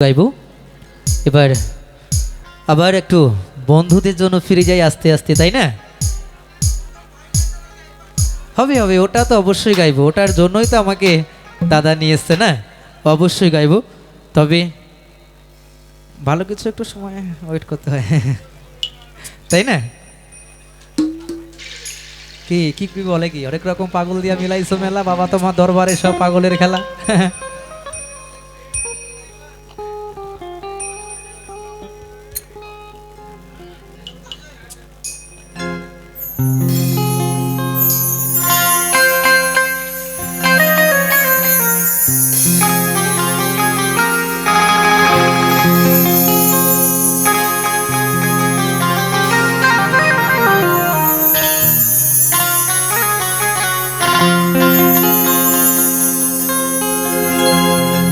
গাইব এবার আবার একটু বন্ধুদের জন্য ফিরে যাই আস্তে আস্তে, তাই না? হবে হবে, ওটা তো অবশ্যই গাইবো, ওটার জন্যই তো আমাকে দাদা নিয়ে এসছে না, অবশ্যই গাইবো। তবে ভালো কিছু একটু সময় ওয়েট করতে হয় তাই না? কি কি কি বলে কি অনেক রকম পাগল দিয়া মিলাইছো মেলা, বাবা তোমার দরবারে সব পাগলের খেলা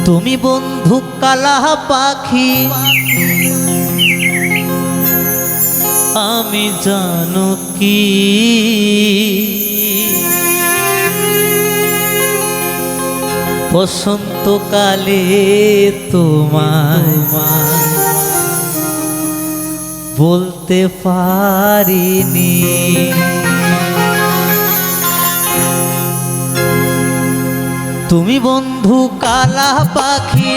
তুমি বন্ধু কালা পাখি, আমি জানো কি বসন্তকালে তোমায় বলতে পারিনি। তুমি বন্ধু কালা পাখি,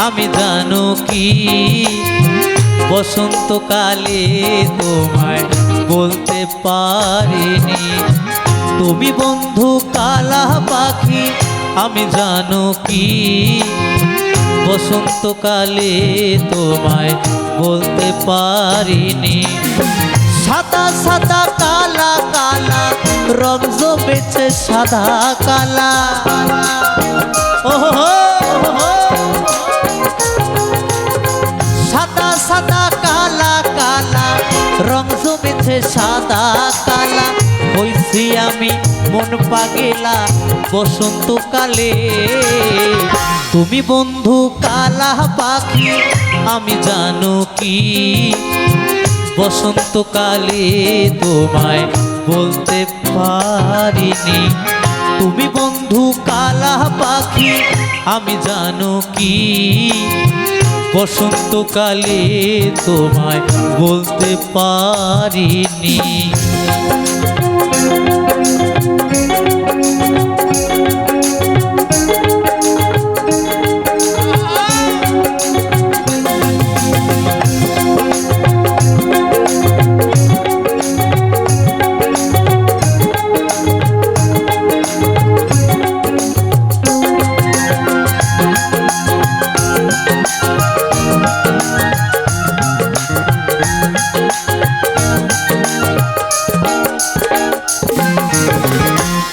আমি জানো কি বসন্তকালে তোমায় বলতে পারিনি। তুমি বন্ধু কালা পাখি, আমি জানো কি বসন্তকালে তোমায় বলতে পারিনি। সাদা সাদা কালা কালা রং জমেছে সাদা কালা, সাদা সাদা কালা কালা রং জমেছে সাদা কালা। হইছি আমি মন পাগেলা বসন্তকালে। তুমি বন্ধু কালা পাখি, আমি জানো কি বসন্তকালে তোমায় বলতে পারিনি। তুমি বন্ধু কালা পাখি, আমি জানো কি বসন্তকালে তোমায় বলতে পারিনি।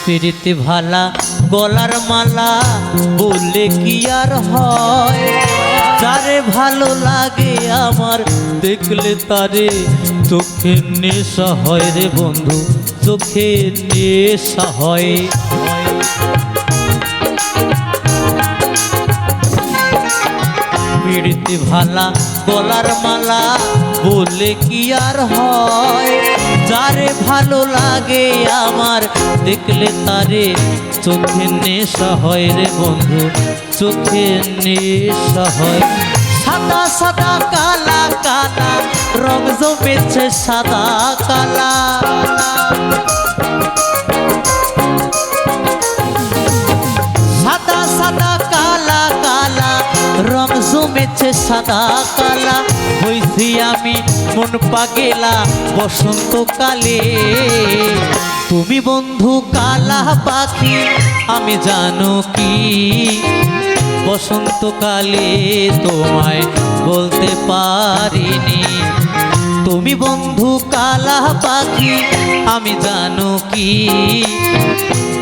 পিরিতে ভালা গলার মালা বললে কি আর হয়, তারে ভালো লাগে আমার দেখলে তারে চোখের নেশা হয় রে বন্ধু, চোখের নেশা হয়। পিরিতে ভালা গলার মালা বললে কি আর হয়, যারে ভালো লাগে আমার দেখলে তারে চোখের নেশা হয় রে বন্ধু, চোখের নেশা হয়। সাদা সাদা কালা কালা রং জমেছে সাদা কালা, সাদা সাদা কালা কালা রং জমেছে সাদা কালা। হইছি আমি মন পাগেলা বসন্তকালে। তুমি বন্ধু কালা পাখি, আমি জানো কি বসন্তকালে তোমায় বলতে পারিনি। তুমি বন্ধু কালা পাখি, আমি জানো কি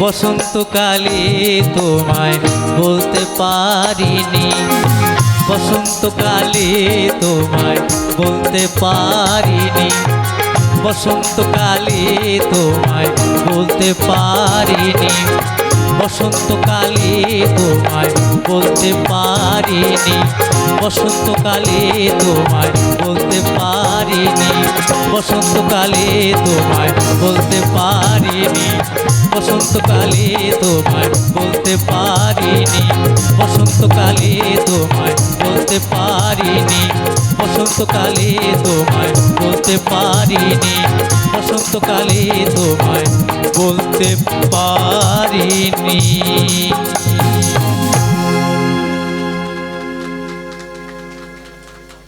বসন্তকালে তোমায় বলতে পারিনি। বসন্তকালে তোমায় বলতে পারিনি, বসন্তকালে তোমায় বলতে পারিনি। বসন্তকালে তোমায় বলতে পারিনি, বসন্তকালে তোমায় বলতে পারিনি, বসন্তকালে তোমায় বলতে পারিনি, বসন্তকালে তোমায় বলতে পারিনি, বসন্তকালে তোমায় বলতে পারিনি, বসন্তকালে তোমায় বলতে পারিনি, বসন্তকালে তোমায় বলতে পারিনি।